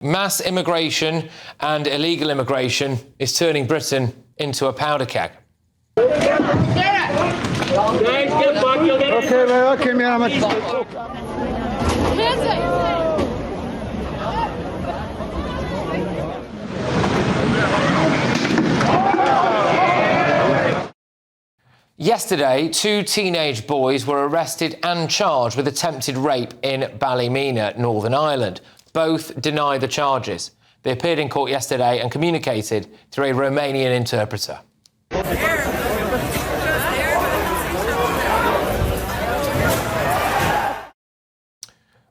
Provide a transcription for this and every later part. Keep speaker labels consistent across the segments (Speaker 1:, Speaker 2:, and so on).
Speaker 1: Mass immigration and illegal immigration is turning Britain into a powder keg. Yesterday, 2 teenage boys were arrested and charged with attempted rape in Ballymena, Northern Ireland. Both deny the charges. They appeared in court yesterday and communicated through a Romanian interpreter.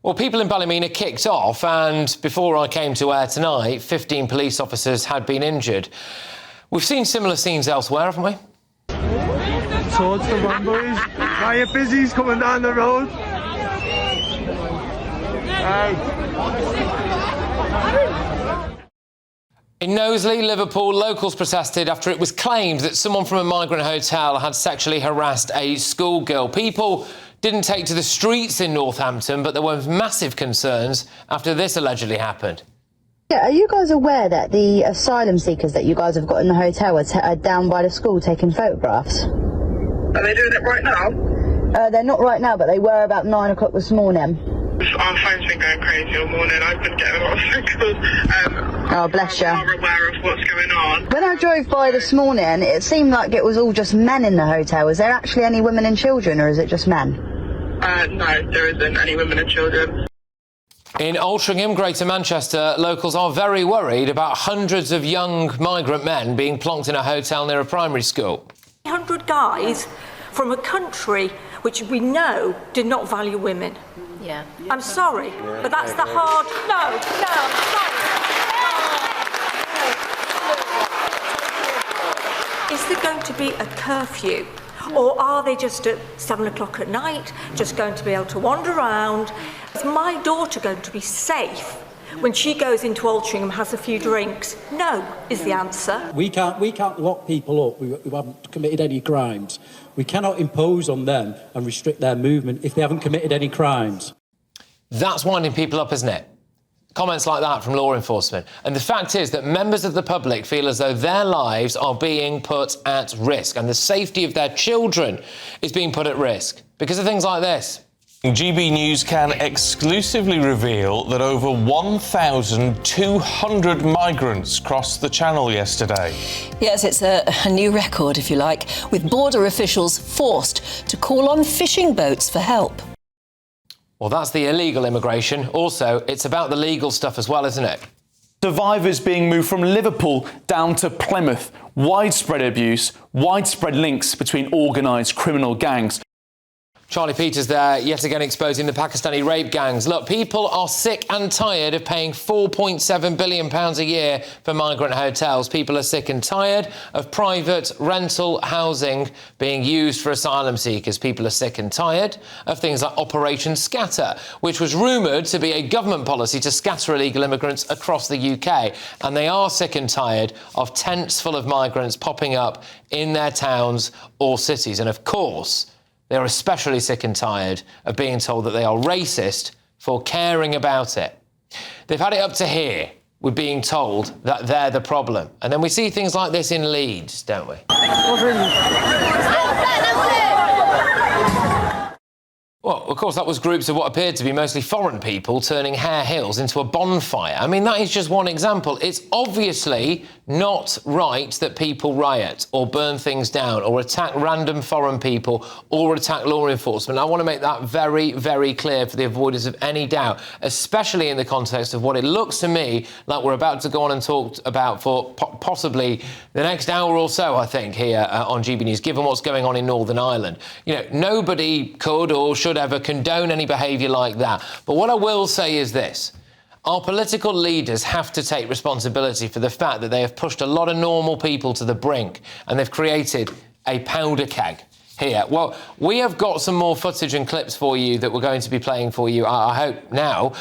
Speaker 1: Well, people in Ballymena kicked off, and before I came to air tonight, 15 police officers had been injured. We've seen similar scenes elsewhere, haven't we?
Speaker 2: Towards the run, boys. Riot busy's coming down the road.
Speaker 1: In Knowsley, Liverpool, locals protested after it was claimed that someone from a migrant hotel had sexually harassed a schoolgirl. People didn't take to the streets in Northampton, but there were massive concerns after this allegedly happened.
Speaker 3: Yeah, are you guys aware that the asylum seekers that you guys have got in the hotel are down by the school taking photographs?
Speaker 4: Are they doing it right now?
Speaker 3: They're not right now, but they were about 9 o'clock this morning.
Speaker 4: Our phone's been going crazy all morning. I've been getting a lot of phone calls.
Speaker 3: Oh, bless you.
Speaker 4: I'm not aware of what's going on.
Speaker 3: When I drove by this morning, it seemed like it was all just men in the hotel. Is there actually any women and children, or is it just men?
Speaker 4: No, there isn't any women and children.
Speaker 1: In Altrincham, Greater Manchester, locals are very worried about hundreds of young migrant men being plonked in a hotel near a primary school.
Speaker 5: 100 guys from a country which we know did not value women.
Speaker 6: Yeah.
Speaker 5: I'm sorry, but that's the hard... No, I'm sorry. Is there going to be a curfew? Or are they just at 7 o'clock at night, just going to be able to wander around? Is my daughter going to be safe when she goes into Altrincham and has a few drinks? No, is the answer.
Speaker 7: We can't lock people up who haven't committed any crimes. We cannot impose on them and restrict their movement if they haven't committed any crimes.
Speaker 1: That's winding people up, isn't it? Comments like that from law enforcement. And the fact is that members of the public feel as though their lives are being put at risk and the safety of their children is being put at risk because of things like this.
Speaker 8: GB News can exclusively reveal that over 1,200 migrants crossed the Channel yesterday.
Speaker 6: Yes, it's a new record, if you like, with border officials forced to call on fishing boats for help.
Speaker 1: Well, that's the illegal immigration. Also, it's about the legal stuff as well, isn't it?
Speaker 9: Survivors being moved from Liverpool down to Plymouth. Widespread abuse, widespread links between organised criminal gangs.
Speaker 1: Charlie Peters there, yet again exposing the Pakistani rape gangs. Look, people are sick and tired of paying £4.7 billion a year for migrant hotels. People are sick and tired of private rental housing being used for asylum seekers. People are sick and tired of things like Operation Scatter, which was rumoured to be a government policy to scatter illegal immigrants across the UK. And they are sick and tired of tents full of migrants popping up in their towns or cities. And of course, they're especially sick and tired of being told that they are racist for caring about it. They've had it up to here with being told that they're the problem. And then we see things like this in Leeds, don't we? Well, of course, that was groups of what appeared to be mostly foreign people turning Hare Hills into a bonfire. I mean, that is just one example. It's obviously not right that people riot or burn things down or attack random foreign people or attack law enforcement. I want to make that very, very clear for the avoidance of any doubt, especially in the context of what it looks to me like we're about to go on and talk about for possibly the next hour or so, I think, here on GB News, given what's going on in Northern Ireland. You know, nobody could or should ever condone any behaviour like that. But what I will say is this. Our political leaders have to take responsibility for the fact that they have pushed a lot of normal people to the brink and they've created a powder keg here. Well, we have got some more footage and clips for you that we're going to be playing for you, I hope now,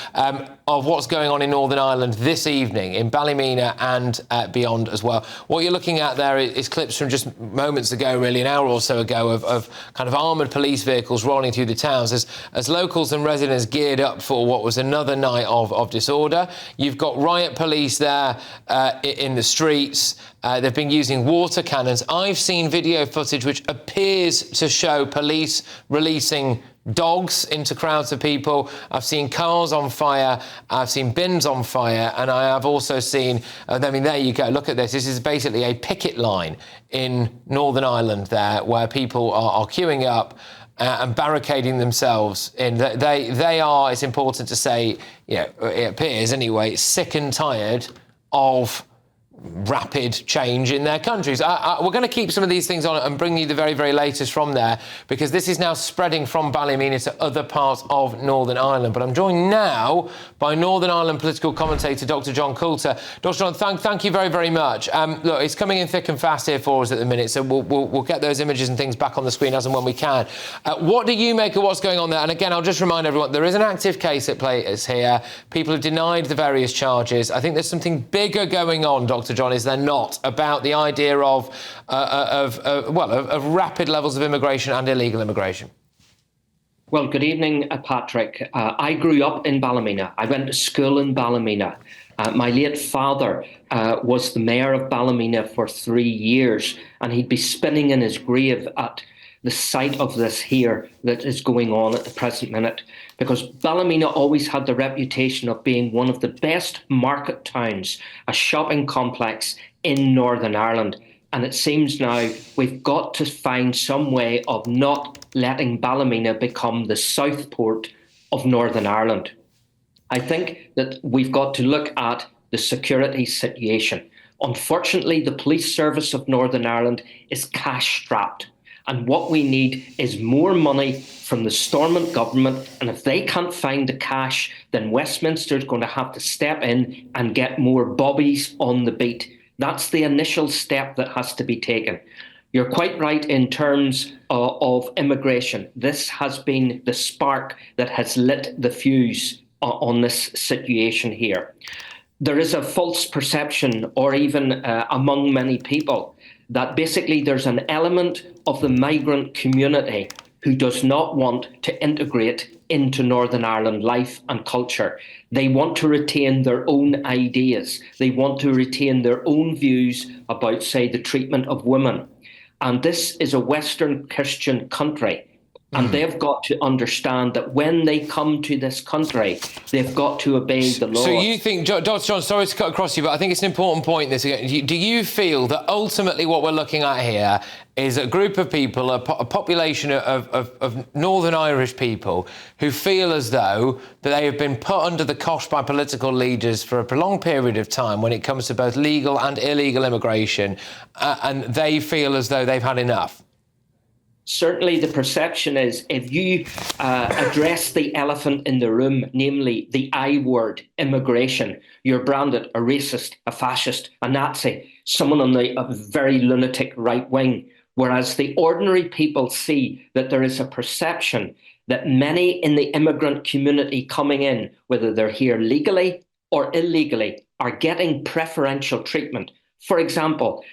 Speaker 1: of what's going on in Northern Ireland this evening, in Ballymena and beyond as well. What you're looking at there is clips from just moments ago, really, an hour or so ago, of kind of armoured police vehicles rolling through the towns as locals and residents geared up for what was another night of disorder. You've got riot police there in the streets. They've been using water cannons. I've seen video footage which appears to show police releasing dogs into crowds of people. I've seen cars on fire. I've seen bins on fire. And I have also seen, there you go. Look at this. This is basically a picket line in Northern Ireland there, where people are queuing up and barricading themselves in. They are, it's important to say, it appears anyway, sick and tired of rapid change in their countries. We're going to keep some of these things on and bring you the very, very latest from there, because this is now spreading from Ballymena to other parts of Northern Ireland. But I'm joined now by Northern Ireland political commentator Dr. John Coulter. Dr. John, thank you very, very much. Look, it's coming in thick and fast here for us at the minute, so we'll get those images and things back on the screen as and when we can. What do you make of what's going on there? And again, I'll just remind everyone, there is an active case at play here. People have denied the various charges. I think there's something bigger going on, Dr. John, is there not, about the idea of rapid levels of immigration and illegal immigration?
Speaker 10: Well, good evening, Patrick. I grew up in Ballymena. I went to school in Ballymena. My late father was the mayor of Ballymena for 3 years, and he'd be spinning in his grave at the sight of this here that is going on at the present minute, because Ballymena always had the reputation of being one of the best market towns, a shopping complex in Northern Ireland. And it seems now we've got to find some way of not letting Ballymena become the Southport of Northern Ireland. I think that we've got to look at the security situation. Unfortunately, the police service of Northern Ireland is cash-strapped. And what we need is more money from the Stormont government. And if they can't find the cash, then Westminster's going to have to step in and get more bobbies on the beat. That's the initial step that has to be taken. You're quite right in terms of immigration. This has been the spark that has lit the fuse on this situation here. There is a false perception, or even among many people, that basically there's an element of the migrant community who does not want to integrate into Northern Ireland life and culture. They want to retain their own ideas. They want to retain their own views about, say, the treatment of women. And this is a Western Christian country. And they've got to understand that when they come to this country, they've got to obey the law.
Speaker 1: So you think, Dr. John, sorry to cut across you, but I think it's an important point. Do you feel that ultimately what we're looking at here is a group of people, a population of Northern Irish people who feel as though that they have been put under the cosh by political leaders for a prolonged period of time when it comes to both legal and illegal immigration, and they feel as though they've had enough?
Speaker 10: Certainly the perception is, if you address the elephant in the room, namely the I word, immigration, you're branded a racist, a fascist, a Nazi, someone on the very lunatic right wing. Whereas the ordinary people see that there is a perception that many in the immigrant community coming in, whether they're here legally or illegally, are getting preferential treatment. For example,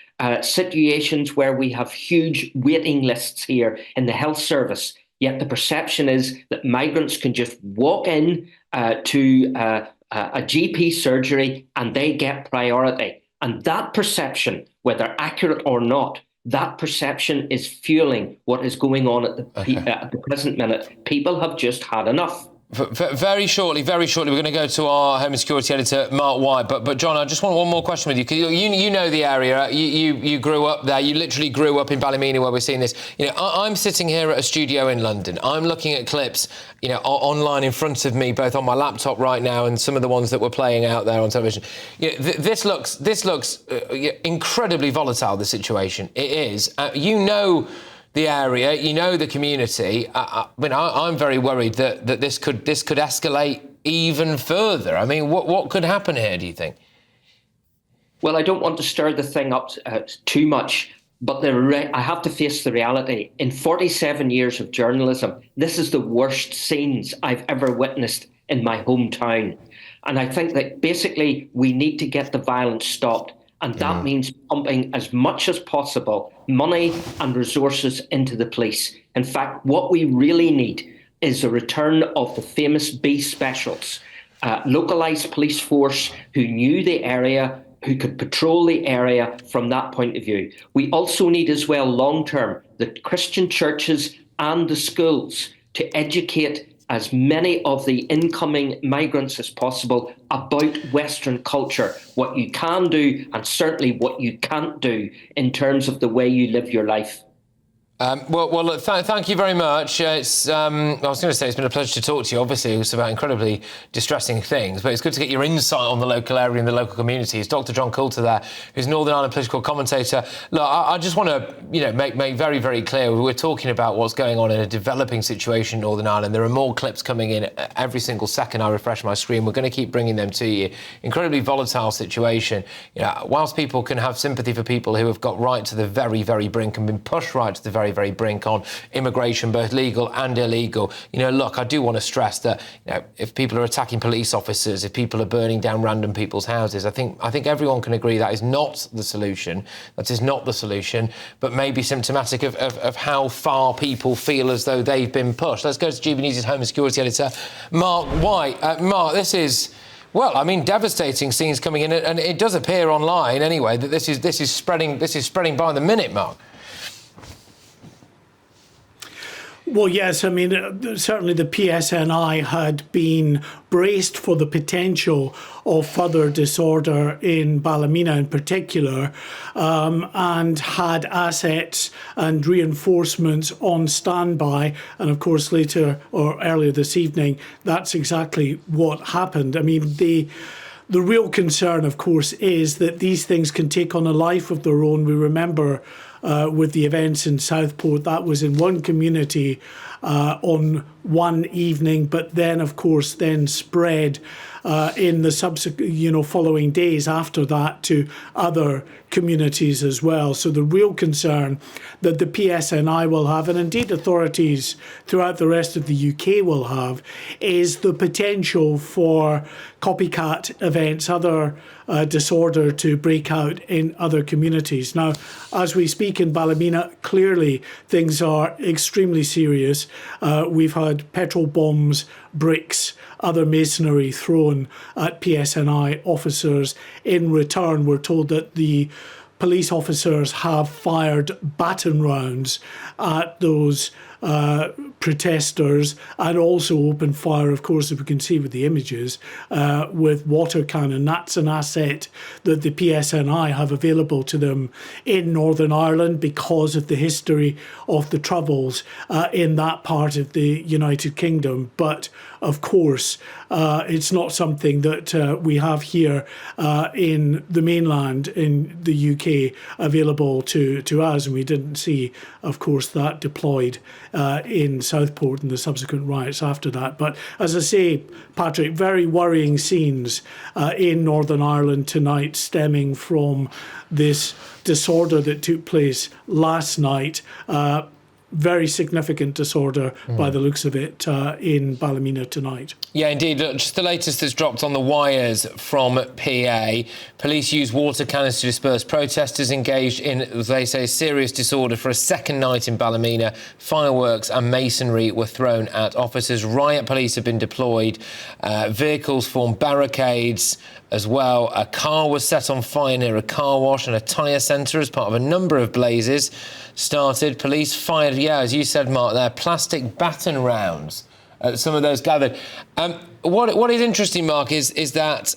Speaker 10: situations where we have huge waiting lists here in the health service, yet the perception is that migrants can just walk in to a GP surgery and they get priority. And that perception, whether accurate or not, that perception is fueling what is going on at the present minute. People have just had enough.
Speaker 1: Very shortly, we're going to go to our Home and Security editor, Mark White. But John, I just want one more question with you. Because you know the area. You grew up there. You literally grew up in Ballymena, where we're seeing this. I'm sitting here at a studio in London. I'm looking at clips, online in front of me, both on my laptop right now and some of the ones that we're playing out there on television. This looks incredibly volatile, the situation. It is. The area, the community. I'm very worried that this could escalate even further. I mean, what could happen here, do you think?
Speaker 10: Well, I don't want to stir the thing up too much, But I have to face the reality. In 47 years of journalism, this is the worst scenes I've ever witnessed in my hometown. And I think that basically we need to get the violence stopped. And that means pumping as much as possible money and resources into the police. In fact, what we really need is a return of the famous B specials, localised police force who knew the area, who could patrol the area from that point of view. We also need as well, long-term, the Christian churches and the schools to educate as many of the incoming migrants as possible about Western culture, what you can do and certainly what you can't do in terms of the way you live your life.
Speaker 1: Well, look, thank you very much. I was going to say it's been a pleasure to talk to you. Obviously, it was about incredibly distressing things, but it's good to get your insight on the local area and the local community. It's Dr. John Coulter there, who's Northern Ireland political commentator. Look, I just want to, make very, very clear we're talking about what's going on in a developing situation in Northern Ireland. There are more clips coming in every single second I refresh my screen. We're going to keep bringing them to you. Incredibly volatile situation. Whilst people can have sympathy for people who have got right to the very, very brink and been pushed right to the very, very brink on immigration, both legal and illegal. Look, I do want to stress that, if people are attacking police officers, if people are burning down random people's houses, I think everyone can agree that is not the solution. That is not the solution, but maybe symptomatic of how far people feel as though they've been pushed. Let's go to GB News' Home and Security Editor, Mark White. Mark, this is... Well, I mean, devastating scenes coming in, and it does appear online anyway that this is spreading by the minute, Mark.
Speaker 11: Well, yes, I mean, certainly the PSNI had been braced for the potential of further disorder in Ballymena in particular, and had assets and reinforcements on standby. And of course, later or earlier this evening, that's exactly what happened. I mean, the real concern, of course, is that these things can take on a life of their own. We remember with the events in Southport, that was in one community on one evening, but then, of course, then spread in the subsequent, following days after that to other communities as well. So the real concern that the PSNI will have, and indeed authorities throughout the rest of the UK will have, is the potential for copycat events, other disorder to break out in other communities. Now, as we speak in Ballymena, clearly things are extremely serious. We've had petrol bombs, bricks, other masonry thrown at PSNI officers. In return, we're told that the police officers have fired baton rounds at those protesters, and also opened fire, of course, as we can see with the images, with water cannon. That's an asset that the PSNI have available to them in Northern Ireland because of the history of the Troubles in that part of the United Kingdom. But of course, it's not something that we have here in the mainland in the UK available to us, and we didn't see, of course, that deployed in Southport and the subsequent riots after that. But as I say, Patrick, very worrying scenes in Northern Ireland tonight, stemming from this disorder that took place last night. Very significant disorder by the looks of it in Ballymena tonight.
Speaker 1: Yeah, indeed. Just the latest that's dropped on the wires from PA. Police used water cannons to disperse protesters engaged in, as they say, serious disorder for a second night in Ballymena. Fireworks and masonry were thrown at officers. Riot police have been deployed. Vehicles formed barricades as well. A car was set on fire near a car wash and a tyre centre as part of a number of blazes started. Police fired, as you said, Mark, there, plastic baton rounds at some of those gathered. What is interesting, Mark, is that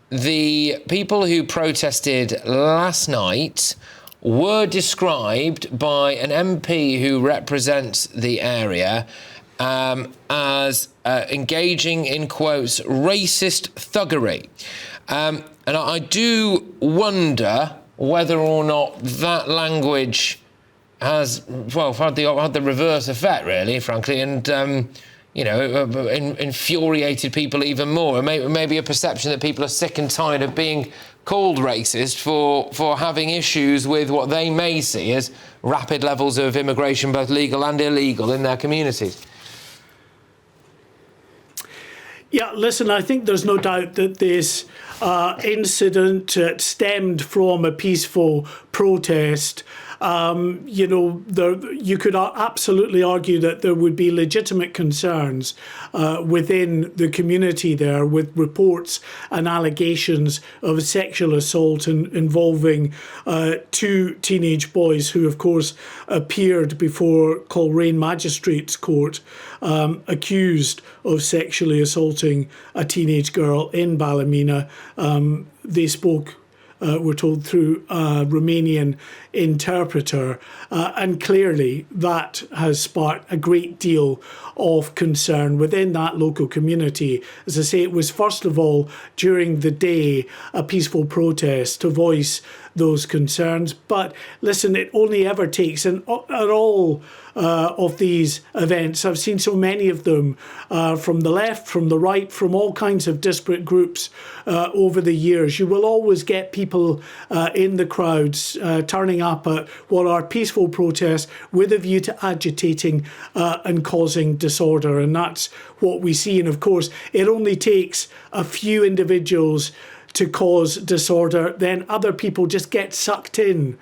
Speaker 1: the people who protested last night were described by an MP who represents the area as engaging in, quotes, racist thuggery. And I do wonder whether or not that language has, had the reverse effect, really, frankly. And, infuriated people even more. Maybe a perception that people are sick and tired of being called racist for having issues with what they may see as rapid levels of immigration, both legal and illegal, in their communities.
Speaker 11: Yeah, listen, I think there's no doubt that this incident stemmed from a peaceful protest. You could absolutely argue that there would be legitimate concerns within the community there, with reports and allegations of sexual assault involving 2 teenage boys who, of course, appeared before Coleraine Magistrates Court, accused of sexually assaulting a teenage girl in Ballymena. They spoke, we're told, through a Romanian interpreter, and clearly that has sparked a great deal of concern within that local community. As I say, it was first of all during the day a peaceful protest to voice those concerns. But listen, it only ever takes, and at all of these events, I've seen so many of them from the left, from the right, from all kinds of disparate groups over the years. You will always get people in the crowds turning up at what are peaceful protests with a view to agitating and causing disorder. And that's what we see. And of course, it only takes a few individuals to cause disorder, then other people just get sucked in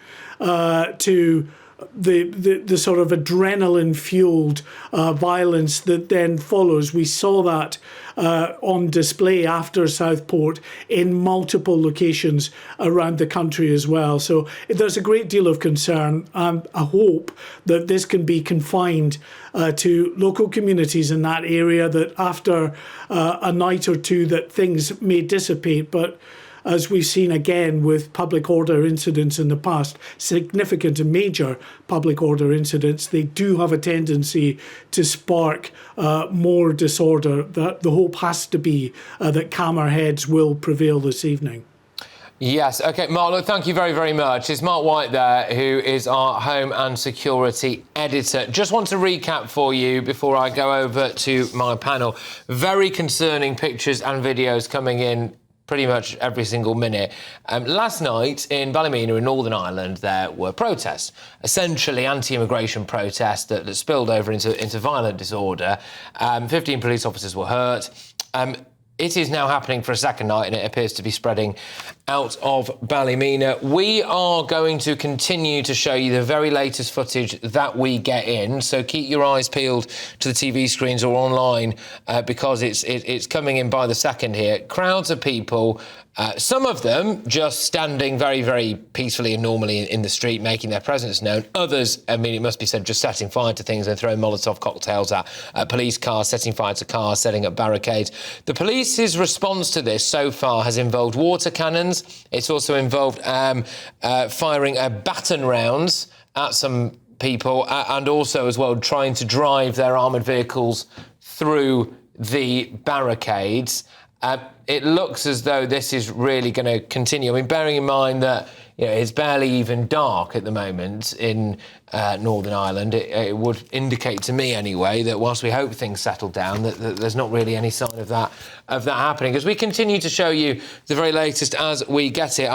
Speaker 11: to the sort of adrenaline-fueled violence that then follows. We saw that on display after Southport in multiple locations around the country as well. So there's a great deal of concern, and I hope that this can be confined to local communities in that area, that after a night or two that things may dissipate. But as we've seen again with public order incidents in the past, significant and major public order incidents, they do have a tendency to spark more disorder. The hope has to be that calmer heads will prevail this evening.
Speaker 1: Yes, OK, Mark, look, thank you very, very much. It's Mark White there, who is our Home and Security Editor. Just want to recap for you before I go over to my panel. Very concerning pictures and videos coming in pretty much every single minute. Last night in Ballymena in Northern Ireland, there were protests, essentially anti-immigration protests that spilled over into violent disorder. 15 police officers were hurt. It is now happening for a second night, and it appears to be spreading out of Ballymena. We are going to continue to show you the very latest footage that we get in, so keep your eyes peeled to the TV screens or online because it's coming in by the second here. Crowds of people, some of them just standing very, very peacefully and normally in the street, making their presence known. Others, I mean, it must be said, just setting fire to things and throwing Molotov cocktails at police cars, setting fire to cars, setting up barricades. The police's response to this so far has involved water cannons. It's also involved firing baton rounds at some people and also as well trying to drive their armoured vehicles through the barricades. It looks as though this is really going to continue. I mean, bearing in mind that it's barely even dark at the moment in Northern Ireland, it would indicate to me anyway that whilst we hope things settle down, that there's not really any sign of that happening. As we continue to show you the very latest as we get it,